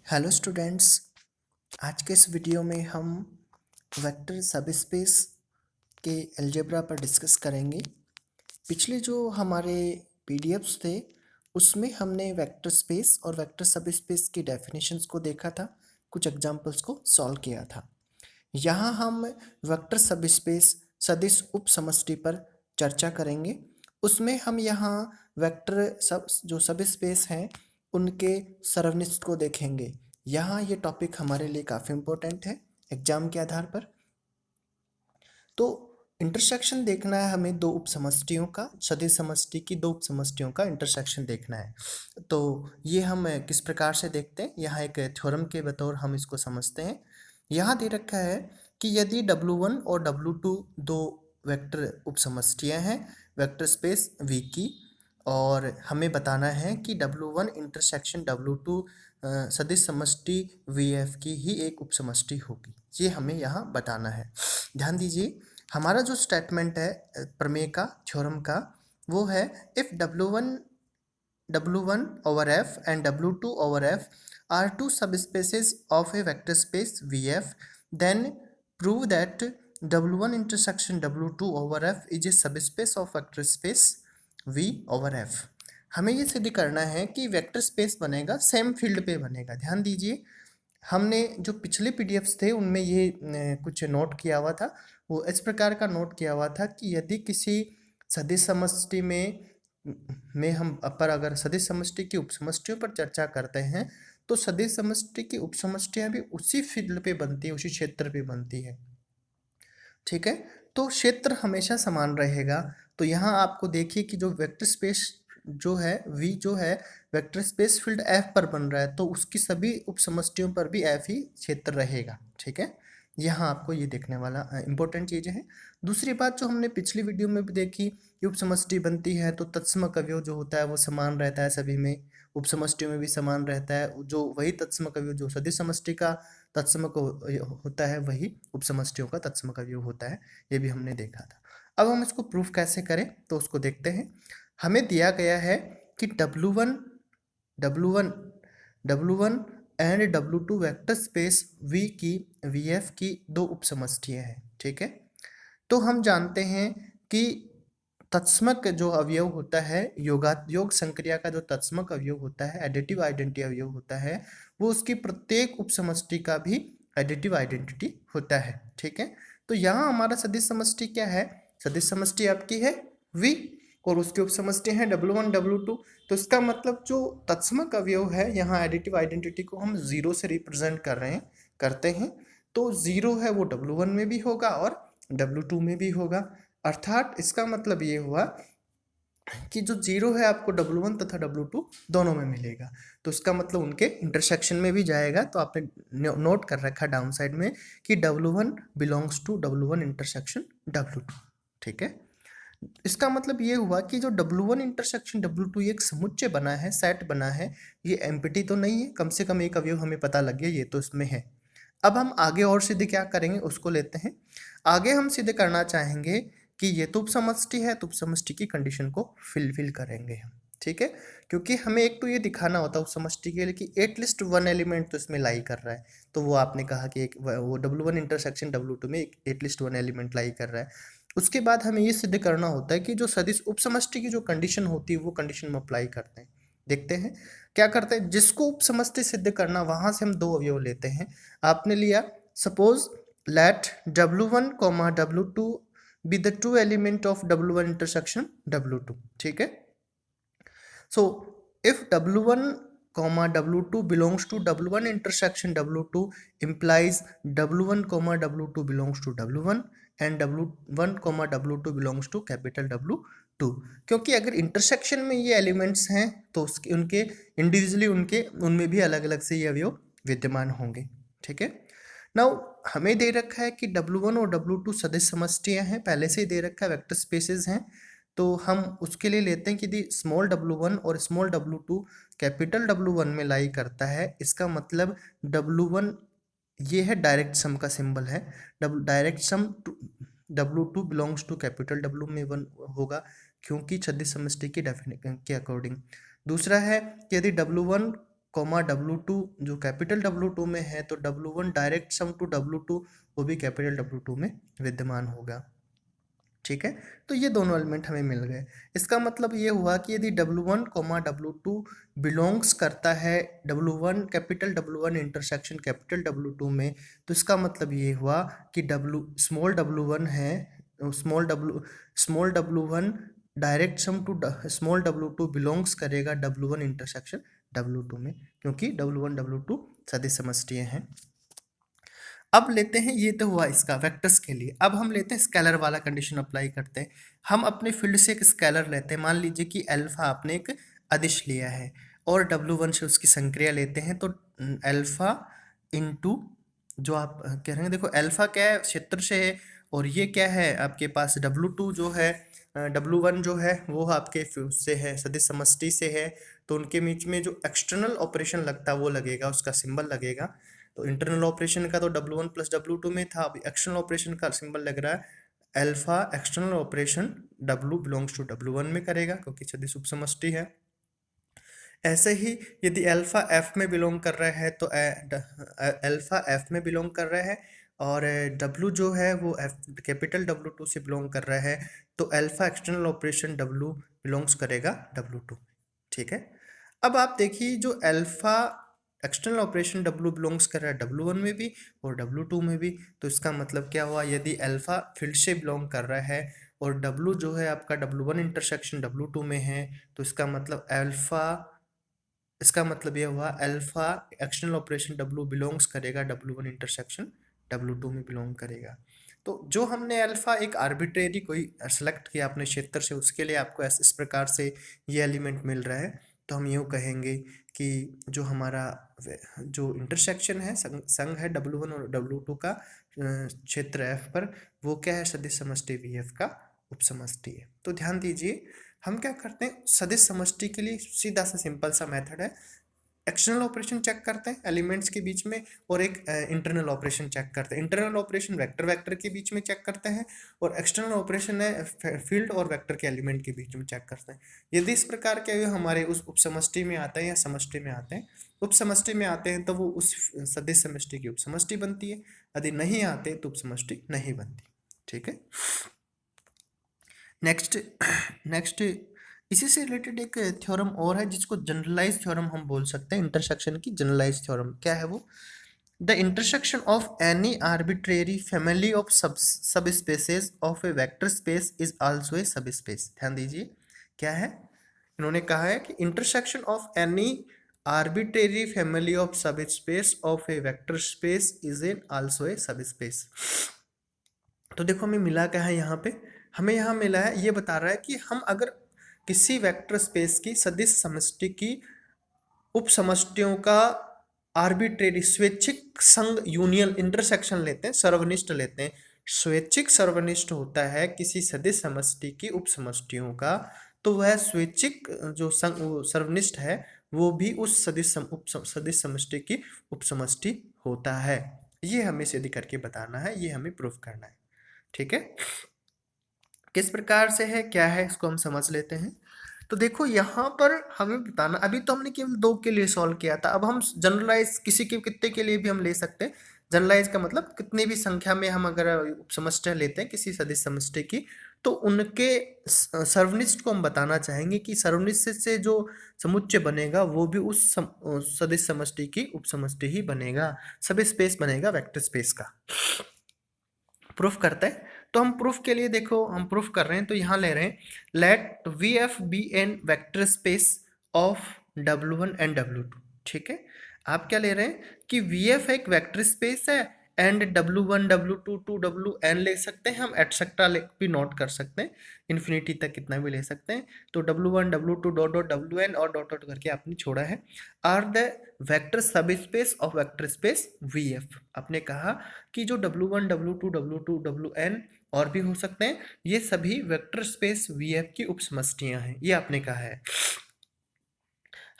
Hello students. आज के इस वीडियो में हम वेक्टर सबस्पेस के अलजेब्रा पर डिस्कस करेंगे। पिछले जो हमारे पीडीएफ्स थे उसमें हमने वेक्टर स्पेस और वेक्टर सबस्पेस की डेफिनेशंस को देखा था, कुछ एग्जांपल्स को सॉल्व किया था। यहाँ हम वेक्टर सबस्पेस सदिश उपसमष्टि पर चर्चा करेंगे। उसमें हम यहाँ वेक्टर जो सबस्पेस हैं उनके सर्वनिष्ठ को देखेंगे। यहाँ ये टॉपिक हमारे लिए काफ़ी इम्पोर्टेंट है एग्जाम के आधार पर। तो इंटरसेक्शन देखना है हमें दो उपसमष्टियों का, सदिश समष्टि की दो उपसमष्टियों का इंटरसेक्शन देखना है। तो ये हम किस प्रकार से देखते हैं, यहाँ एक थ्योरम के बतौर हम इसको समझते हैं। यहाँ दे रखा है कि यदि W1 और W2 दो वेक्टर उपसमष्टियाँ हैं वेक्टर स्पेस V की, और हमें बताना है कि W1 इंटरसेक्शन W2 सदिश समष्टि VF की ही एक उपसमष्टि होगी। ये हमें यहाँ बताना है। ध्यान दीजिए, हमारा जो स्टेटमेंट है प्रमेय का, थ्योरम का, वो है if W1 over F and W2 over F are two subspaces of a vector space VF, then prove that W1 intersection W2 over F is a subspace of vector space V over F। हमें ये सिद्ध करना है कि vector space बनेगा, same field पे बनेगा। ध्यान दीजिए, हमने जो पिछले पीडीएफ्स थे उनमें ये कुछ नोट किया हुआ था। वो इस प्रकार का नोट किया हुआ था कि यदि किसी सदिश समष्टि में हम पर अगर सदिश समष्टि की उपसमष्टियों पर चर्चा करते हैं तो सदिश समष्टि की उपसमष्टियां भी उसी फील्ड पे बनती है, उसी क्षेत्र पे बनती है। ठीक है, तो क्षेत्र हमेशा समान रहेगा। तो यहाँ आपको देखिए कि जो वेक्टर स्पेस जो है V जो है वेक्टर स्पेस फील्ड F पर बन रहा है, तो उसकी सभी उपसमष्टियों पर भी F ही क्षेत्र रहेगा। ठीक है, यहाँ आपको ये देखने वाला इंपॉर्टेंट चीज़ें हैं। दूसरी बात जो हमने पिछली वीडियो में भी देखी कि उपसमष्टि बनती है तो तत्समक अवयव जो होता है वो समान रहता है, सभी में उपसमष्टियों में भी समान रहता है। जो वही तत्समक अवयव जो सदिश समष्टि का तत्समक होता है वही उपसमष्टियों का तत्समक अवयव होता है, ये भी हमने देखा था। अब हम इसको प्रूफ कैसे करें तो उसको देखते हैं। हमें दिया गया है कि W1 and W2 vector space V की VF की दो उपसमष्टियाँ हैं। ठीक है, तो हम जानते हैं कि तत्समक जो अवयव होता है, योग संक्रिया का जो तत्समक अवयव होता है, एडिटिव आइडेंटिटी अवयव होता है, वो उसकी प्रत्येक उपसमष्टि का भी एडिटिव आइडेंटिटी होता है। ठीक है, तो यहाँ हमारा सदिश समष्टि क्या है, सदिश समष्टि आपकी है V और उसकी उपसमष्टि है W1 W2। तो इसका मतलब जो तत्समक अवयव है, यहाँ एडिटिव आइडेंटिटी को हम 0 से रिप्रेजेंट करते हैं। तो 0 है वो W1 में भी होगा और W2 में भी होगा। अर्थात इसका मतलब ये हुआ कि जो 0 है आपको W1 तथा W2 दोनों में मिलेगा। तो इसका मतलब उनके इंटरसेक्शन में भी जाएगा। तो आपने नोट कर रखा डाउन साइड में कि W1 belongs to W1 intersection W2। ठीक है, इसका मतलब ये हुआ कि जो W1 इंटरसेक्शन W2 एक समुच्चय बना है, सेट बना है, ये एम्प्टी तो नहीं है, कम से कम एक अवयव हमें पता लग गया ये तो इसमें है। अब हम आगे और सिद्ध क्या करेंगे उसको लेते हैं। आगे हम सिद्ध करना चाहेंगे कि ये तो उपसमष्टि है, तो उपसमष्टि की कंडीशन को फिल करेंगे हम। ठीक है, क्योंकि हमें एक तो ये दिखाना होता है उपसमष्टि के लिए कि एटलीस्ट वन एलिमेंट तो इसमें लाई कर रहा है। तो वो आपने कहा कि एक वो W1 इंटरसेक्शन W2 में एटलीस्ट वन एलिमेंट लाई कर रहा है। उसके बाद हमें ये सिद्ध करना होता है कि जो सदिश उपसमष्टि की जो कंडीशन होती है वो कंडीशन हम अप्लाई करते हैं। देखते हैं क्या करते हैं। जिसको उपसमष्टि सिद्ध करना वहां से हम दो अवयव लेते हैं। आपने लिया suppose let W1 W2 be the two element of W1 intersection W2। ठीक है, so if W1 W2 belongs to W1 intersection W2 implies W1 W2 belongs to W1 and W1 W2 belongs to capital W2। क्योंकि अगर intersection में ये elements हैं तो उसके उनके इंडिविजुअली उनमें भी अलग अलग से ये अवयव विद्यमान होंगे। ठीक है, नाउ हमें दे रखा है कि W1 और W2 सदिश समष्टियां हैं, पहले से ही दे रखा है, वेक्टर स्पेसेस हैं। तो हम उसके लिए लेते हैं कि यदि स्मॉल W1 और स्मॉल W2 कैपिटल W1 में लाई करता है, इसका मतलब W1 ये है डायरेक्ट सम का सिंबल है। Direct sum W2 belongs to capital W में 1 होगा क्योंकि सदिश समष्टि की डेफिनेशन के अकॉर्डिंग। दूसरा है कि यदि W1 कोमा W2 जो कैपिटल W2 में है, तो W1 direct sum to W2 वो भी कैपिटल W2 में विद्यमान होगा। ठीक है, तो ये दोनों एलिमेंट हमें मिल गए। इसका मतलब ये हुआ कि यदि W1 कोमा W2 बिलोंग्स करता है W1 capital W1 intersection capital W2 में, तो इसका मतलब ये हुआ कि स्मॉल W1 है, small W1 direct sum to small W2 belongs करेगा W1 इंटरसेक्शन W2 में, क्योंकि W1 W2 सदिश समष्टियाँ हैं। अब लेते हैं, ये तो हुआ इसका वेक्टर्स के लिए। अब हम लेते हैं स्केलर वाला कंडीशन अप्लाई करते हैं। हम अपने फील्ड से एक स्केलर लेते हैं, मान लीजिए कि अल्फा आपने एक अदिश लिया है और W1 से उसकी संक्रिया लेते हैं, तो अल्फा इंटू जो आप कह रहे हैं, देखो अल्फा क्या है, क्षेत्र से है, और ये क्या है आपके पास W2 जो है, W1 जो है वो आपके से है, सदिश समष्टि से है, तो उनके बीच में जो एक्सटर्नल ऑपरेशन लगता है वो लगेगा, उसका सिंबल लगेगा। तो इंटरनल ऑपरेशन का तो W1 प्लस W2 में था, अभी एक्सटर्नल ऑपरेशन का सिंबल लग रहा है alpha, external operation W belongs to W1 में करेगा क्योंकि सदिश उपसमष्टि है। ऐसे ही यदि अल्फा एफ में बिलोंग कर रहा है तो अल्फा एफ में बिलोंग कर रहा है, और W जो है वो एफ कैपिटल W2 से बिलोंग कर रहा है, तो alpha external operation W belongs करेगा W2। ठीक है, अब आप देखिए जो alpha external operation W belongs कर रहा है W1 में भी और W2 में भी, तो इसका मतलब क्या हुआ, यदि अल्फा फील्ड से बिलोंग कर रहा है और W जो है आपका W1 इंटरसेक्शन W2 में है, तो इसका मतलब इसका मतलब यह हुआ alpha external operation W belongs करेगा W1 इंटरसेक्शन W2 में बिलोंग करेगा। तो जो हमने अल्फा एक आर्बिट्रेरी कोई सेलेक्ट किया अपने क्षेत्र से, उसके लिए आपको इस प्रकार से ये एलिमेंट मिल रहा है, तो हम यूँ कहेंगे कि जो हमारा जो इंटरसेक्शन है, संघ है W1 और W2 का क्षेत्र F पर, वो क्या है, सदिश समष्टि VF का उपसमष्टि है। तो ध्यान दीजिए, हम क्या करते हैं, सदिश समष्टि के लिए सीधा सा सिंपल सा मेथड है, एक्सटर्नल ऑपरेशन चेक करते हैं एलिमेंट्स के बीच में, और एक इंटरनल ऑपरेशन चेक करते हैं। इंटरनल ऑपरेशन वेक्टर वेक्टर के बीच में चेक करते हैं, और एक्सटर्नल ऑपरेशन है फील्ड और वेक्टर के एलिमेंट के बीच में चेक करते हैं। यदि इस प्रकार के हमारे उस उपसमष्टि में आते हैं या समष्टि में आते हैं, उपसमष्टि में आते हैं तो वो उस सदिश समष्टि की उपसमष्टि बनती है, यदि नहीं आते तो उपसमष्टि नहीं बनती। ठीक है, नेक्स्ट इसी से रिलेटेड एक थ्योरम और है जिसको जनरलाइज थ्योरम हम बोल सकते हैं, इंटरसेक्शन की जनरलाइज थ्योरम। क्या है वो, the intersection of any arbitrary family of subspaces of a vector space is also a subspace. ध्यान दीजिए, क्या है, इन्होंने कहा है कि intersection of any arbitrary family of subspace of a vector space is an also a subspace. तो देखो हमें मिला क्या है यहाँ पे, हमें यहाँ मिला है, ये बता रहा है कि हम अगर किसी वेक्टर स्पेस की सदिश समष्टि की उपसमष्टियों का आर्बिट्रेरी स्वैच्छिक संघ यूनियन इंटरसेक्शन लेते हैं, सर्वनिष्ठ लेते हैं, स्वैच्छिक सर्वनिष्ठ होता है किसी सदिश समष्टि की उपसमष्टियों का, तो वह स्वैच्छिक जो सर्वनिष्ठ है वो भी उस सदिश समष्टि की उपसमष्टि होता है। ये हमें सिद्ध करके बताना है, ये हमें प्रूफ करना है। ठीक है, किस प्रकार से है, क्या है, इसको हम समझ लेते हैं। तो देखो यहाँ पर हमें बताना, अभी तो हमने केवल 2 के लिए सॉल्व किया था, अब हम जनरलाइज किसी के कितने के लिए भी हम ले सकते हैं। जनरलाइज का मतलब कितनी भी संख्या में हम अगर समष्टि लेते हैं किसी सदिश समष्टि की, तो उनके सर्वनिष्ठ को हम बताना चाहेंगे कि सर्वनिष्ठ से जो समुच्चय बनेगा वो भी उस सदिश समष्टि की उपसमष्टि ही बनेगा, सब स्पेस बनेगा वेक्टर स्पेस का। प्रूफ करते हैं, तो हम प्रूफ के लिए देखो हम प्रूफ कर रहे हैं, तो यहाँ ले रहे हैं let VF be an vector space of W1 and W2। ठीक है, आप क्या ले रहे हैं कि VF एक वेक्टर स्पेस है and W1 W2 to WN ले सकते हैं, हम एटसेट्रा भी नोट कर सकते हैं, इन्फिनिटी तक कितना भी ले सकते हैं। तो W1 W2 dot dot WN और डॉट डॉट करके आपने छोड़ा है, आर द वेक्टर सब space of vector space VF। आपने कहा कि जो W1 W2 W2 WN और भी हो सकते हैं, ये सभी वेक्टर स्पेस VF की उपसमष्टियां हैं, ये आपने कहा है।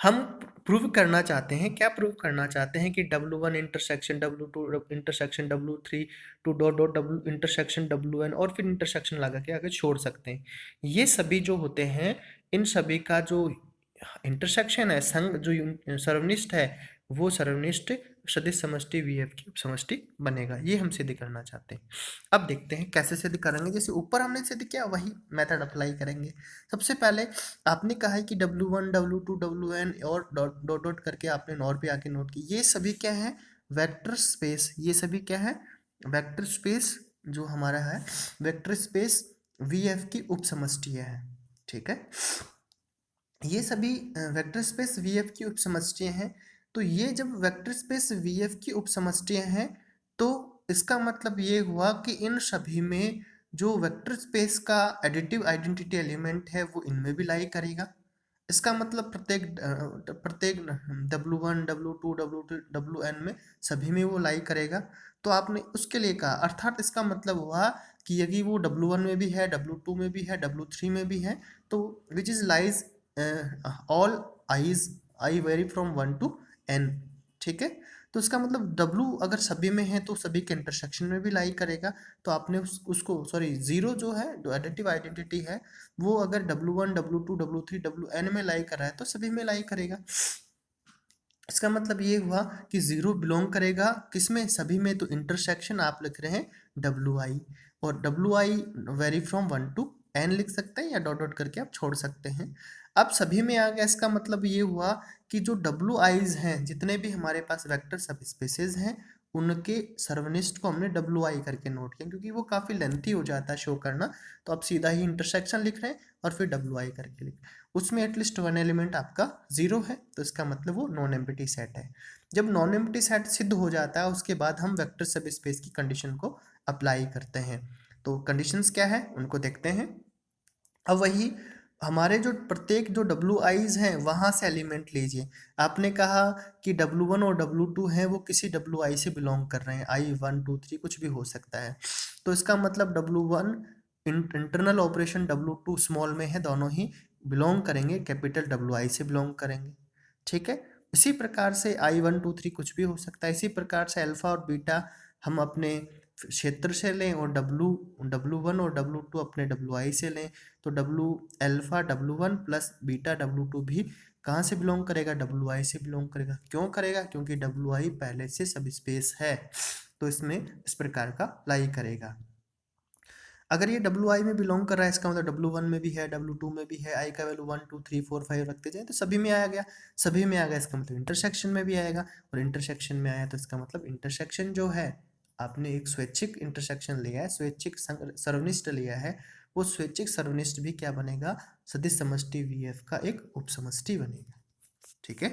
हम प्रूव करना चाहते हैं, क्या प्रूव करना चाहते हैं कि W1 intersection W2 intersection W3 to dot dot W intersection WN और फिर इंटरसेक्शन लगा के आगे छोड़ सकते हैं। ये सभी जो होते हैं, इन सभी का जो इंटरसेक्शन है, संघ जो सर्वनिष्ठ है वो सर्वनिष्ठ सदिश समष्टि वीएफ की उपसमष्टि बनेगा। ये हम सिद्ध करना चाहते हैं। अब देखते हैं कैसे सिद्ध करेंगे। जैसे ऊपर हमने सिद्ध किया वही मेथड अप्लाई करेंगे। सबसे पहले आपने कहा है कि W1 W2 WN और डॉट डॉट डॉट करके आपने नॉर पे आके नोट की, ये सभी क्या है वेक्टर स्पेस। ये सभी क्या है वेक्टर स्पेस जो हमारा है वेक्टर स्पेस वीएफ की उपसमष्टियां है। ठीक है, ये सभी वेक्टर स्पेस वीएफ की उपसमष्टियां हैं। तो ये जब वेक्टर स्पेस वीएफ की उपसमष्टियां हैं तो इसका मतलब ये हुआ कि इन सभी में जो वेक्टर स्पेस का एडिटिव आइडेंटिटी एलिमेंट है वो इनमें भी लाई करेगा। इसका मतलब प्रत्येक W1 W2 W3 WN में सभी में वो लाई करेगा। तो आपने उसके लिए कहा, अर्थात इसका मतलब हुआ कि यदि वो W1 में भी है, W2 में भी है, W3 में भी है, तो which is lies all I very from 1 to N। ठीक है, तो इसका मतलब W अगर सभी में है तो सभी के इंटरसेक्शन में भी लाई करेगा। तो आपने उसको सॉरी जीरो जो है जो एडिटिव आइडेंटिटी है वो अगर W1 W2 W3 WN में लाई कर रहा है तो सभी में लाई करेगा। इसका मतलब ये हुआ कि जीरो बिलोंग करेगा किसमें, सभी में। तो इंटरसेक्शन आप लिख रहे हैं WI, और WI very from 1 to N लिख सकते हैं या डॉट डॉट करके आप छोड़ सकते हैं। अब सभी में आ गया, इसका मतलब ये हुआ कि जो WIs हैं, जितने भी हमारे पास वेक्टर सब स्पेसेस हैं, उनके सर्वनिष्ठ को हमने WI करके नोट किया, क्योंकि वो काफ़ी लेंथी हो जाता है शो करना। तो आप सीधा ही इंटरसेक्शन लिख रहे हैं और फिर WI करके लिख, उसमें एटलीस्ट वन एलिमेंट आपका जीरो है, तो इसका मतलब वो नॉन एम्प्टी सेट है। जब नॉन एम्प्टी सेट सिद्ध हो जाता है उसके बाद हम वेक्टर सब स्पेस की कंडीशन को अप्लाई करते हैं। तो कंडीशंस क्या है उनको देखते हैं। अब वही हमारे जो प्रत्येक जो WIs हैं वहाँ से एलिमेंट लीजिए। आपने कहा कि W1 और W2 हैं वो किसी WI से बिलोंग कर रहे हैं, I1 2 3 कुछ भी हो सकता है। तो इसका मतलब W1 internal operation W2 small में है, दोनों ही बिलोंग करेंगे कैपिटल WI से बिलोंग करेंगे। ठीक है, इसी प्रकार से I1 2 3 कुछ भी हो सकता है। इसी प्रकार से अल्फा और बीटा हम अपने क्षेत्र से लें और W1 और W2 अपने WI से लें। तो W alpha W1 plus beta W2 भी कहाँ से बिलोंग करेगा, WI से बिलोंग करेगा। क्यों करेगा, क्योंकि WI पहले से सब स्पेस है, तो इसमें इस प्रकार का लाई करेगा। अगर ये WI में बिलोंग कर रहा है इसका मतलब W1 में भी है, W2 में भी है, I का वैल्यू 1 2 3 4 5 रखते जाए तो सभी में आ गया। सभी में आ गया इसका मतलब इंटरसेक्शन में भी आएगा, और इंटरसेक्शन में आया तो इसका मतलब इंटरसेक्शन जो है आपने एक स्वैच्छिक इंटरसेक्शन लिया है, स्वैच्छिक सर्वनिष्ठ लिया है, वो स्वैच्छिक सर्वनिष्ठ भी क्या बनेगा, सदिश समष्टि VF का एक उपसमष्टि बनेगा। ठीक है,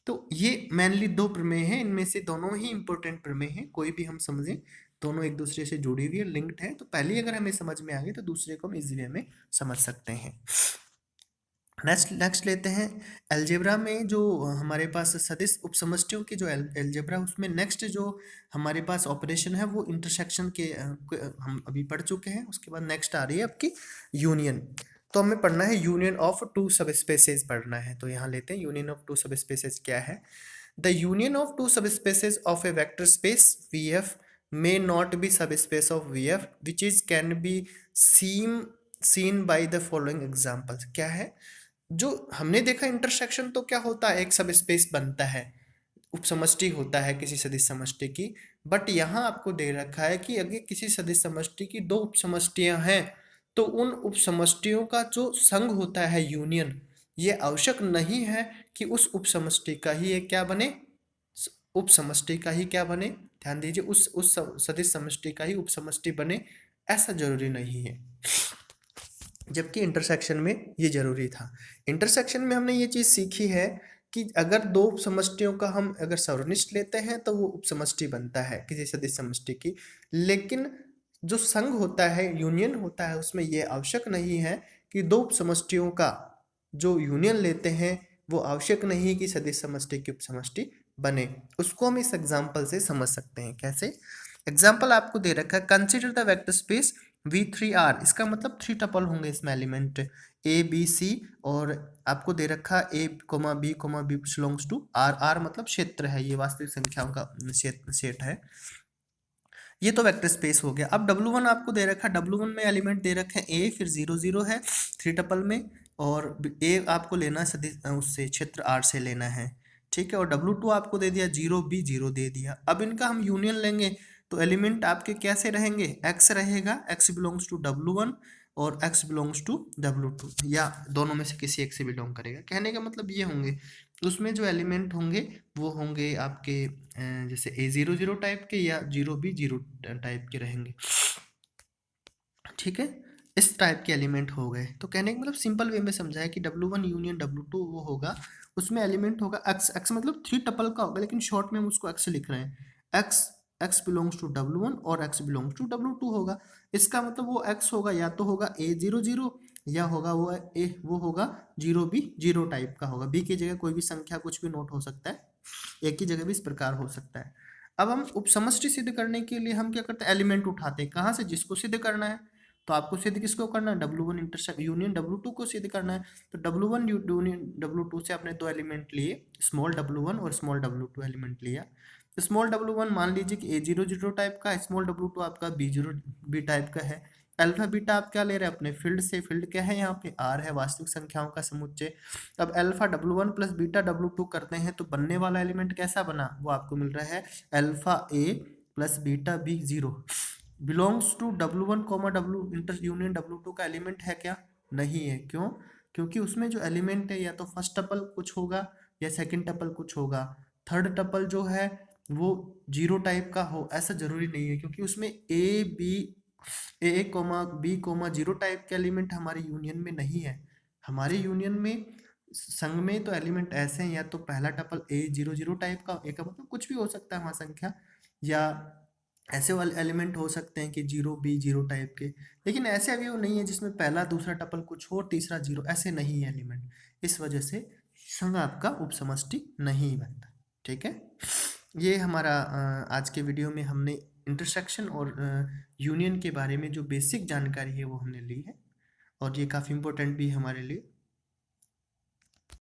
तो ये मेनली दो प्रमेय हैं, इनमें से दोनों ही इंपॉर्टेंट प्रमेय हैं। कोई भी हम समझें दोनों एक दूसरे से जुड़ी हुई है, लिंक्ड है, तो पहली अगर हमें समझ में आ गई तो दूसरे को हम इजीली हमें समझ सकते हैं। नेक्स्ट लेते हैं अलजेब्रा में जो हमारे पास सदिश उपसमष्टियों की जो अलजेब्रा, उसमें नेक्स्ट जो हमारे पास ऑपरेशन है वो इंटरसेक्शन के हम अभी पढ़ चुके हैं। उसके बाद नेक्स्ट आ रही है आपकी यूनियन। तो हमें पढ़ना है यूनियन ऑफ टू सब स्पेसेस पढ़ना है। तो यहाँ लेते हैं यूनियन ऑफ टू सब स्पेसेस क्या है। द यूनियन ऑफ टू सब spaces of a vector space VF may not be subspace of VF which is can be seen by the following examples। क्या है, जो हमने देखा इंटरसेक्शन तो क्या होता है, एक सब स्पेस बनता है, उपसमष्टि होता है किसी सदिश समष्टि की। बट यहाँ आपको दे रखा है कि अगर किसी सदिश समष्टि की दो उपसमष्टियां हैं तो उन उपसमष्टियों का जो संघ होता है यूनियन, ये आवश्यक नहीं है कि उस उपसमष्टि का ही एक क्या बने, उपसमष्टि का ही क्या बने, ध्यान दीजिए उस सदिश समष्टि का ही उपसमष्टि बने, ऐसा जरूरी नहीं है। जबकि इंटरसेक्शन में ये जरूरी था। इंटरसेक्शन में हमने ये चीज़ सीखी है कि अगर दो उपसमष्टियों का हम अगर सर्वनिष्ठ लेते हैं तो वो उपसमष्टि बनता है किसी सदिश समष्टि की। लेकिन जो संघ होता है, यूनियन होता है, उसमें ये आवश्यक नहीं है कि दो उपसमष्टियों का जो यूनियन लेते हैं वो आवश्यक नहीं कि सदिश समष्टि की उपसमष्टि बने। उसको हम इस एग्जाम्पल से समझ सकते हैं। कैसे, एग्जाम्पल आपको दे रखा है, consider the vector space V3R। इसका मतलब 3 टपल होंगे इसमें एलिमेंट A B C, और आपको दे रखा A, B, B belongs to R। R मतलब क्षेत्र है, ये वास्तविक संख्याओं का सेट है। ये तो वेक्टर स्पेस हो गया। अब W1 आपको दे रखा है, W1 में एलिमेंट दे रखे हैं A, फिर 0 0 है 3 टपल में, और ए आपको लेना उससे क्षेत्र आर से लेना है, ठीक है। और W2 आपको दे दिया 0B0 दे दिया। अब इनका हम यूनियन लेंगे तो एलिमेंट आपके कैसे रहेंगे, x रहेगा, x बिलोंग्स टू W1 और x बिलोंग्स टू W2, या दोनों में से किसी एक से बिलोंग करेगा। कहने का मतलब ये होंगे, उसमें जो एलिमेंट होंगे वो होंगे आपके जैसे A00 टाइप के या 0B0 टाइप के रहेंगे, ठीक है। इस टाइप के एलिमेंट हो गए। तो कहने का मतलब सिंपल वे में समझा है कि W1 यूनियन W2 वो होगा, उसमें एलिमेंट होगा x, x मतलब 3 टपल का होगा, लेकिन शॉर्ट में हम उसको x लिख रहे हैं। x बिलोंग्स टू W1 और x बिलोंग्स टू W2 होगा। इसका मतलब वो x होगा या तो होगा A00 या होगा वो होगा 0B0 टाइप का होगा। b की जगह कोई भी संख्या कुछ भी नोट हो सकता है, a की जगह भी इस प्रकार हो सकता है। अब हम उपसमष्टि सिद्ध करने के लिए हम क्या करते हैं, एलिमेंट उठाते हैं। कहाँ से, जिसको सिद्ध करना है। तो आपको सिद्ध किसको करना है, W1 इंटरसेक्ट यूनियन W2 को सिद्ध करना है। तो W1 यूनियन W2 से आपने दो एलिमेंट लिए, स्मॉल W1 और स्मॉल W2 एलिमेंट लिया। स्मॉल W1 मान लीजिए कि A00 टाइप का, स्मॉल W2 आपका B टाइप का है। अल्फा बीटा आप क्या ले रहे हैं अपने फील्ड से, फील्ड क्या है यहाँ पे, R है, वास्तविक संख्याओं का समुच्चय। अब alpha W1 plus beta W2 करते हैं तो बनने वाला एलिमेंट कैसा बना, वो आपको मिल रहा है alpha A plus beta B0 belongs to W1 comma W inter union W2 का एलिमेंट है क्या, नहीं है। क्यों, क्योंकि उसमें जो एलिमेंट है या तो फर्स्ट टपल कुछ होगा या सेकंड टपल कुछ होगा। थर्ड टपल जो है वो 0 टाइप का हो ऐसा जरूरी नहीं है, क्योंकि उसमें A B 0 टाइप के एलिमेंट हमारे यूनियन में नहीं है। हमारे यूनियन में संघ में तो एलिमेंट ऐसे हैं, या तो पहला टपल A00 टाइप का, एक मतलब कुछ भी हो सकता है वहाँ संख्या, या ऐसे वाले एलिमेंट हो सकते हैं कि 0B0 टाइप के। लेकिन ऐसे अभी वो नहीं है जिसमें पहला दूसरा टपल कुछ हो तीसरा 0, ऐसे नहीं है एलिमेंट। इस वजह से संघ आपका उपसमष्टि नहीं बनता, ठीक है। ये हमारा आज के वीडियो में हमने इंटरसेक्शन और यूनियन के बारे में जो बेसिक जानकारी है वो हमने ली है, और ये काफ़ी इम्पोर्टेंट भी है हमारे लिए।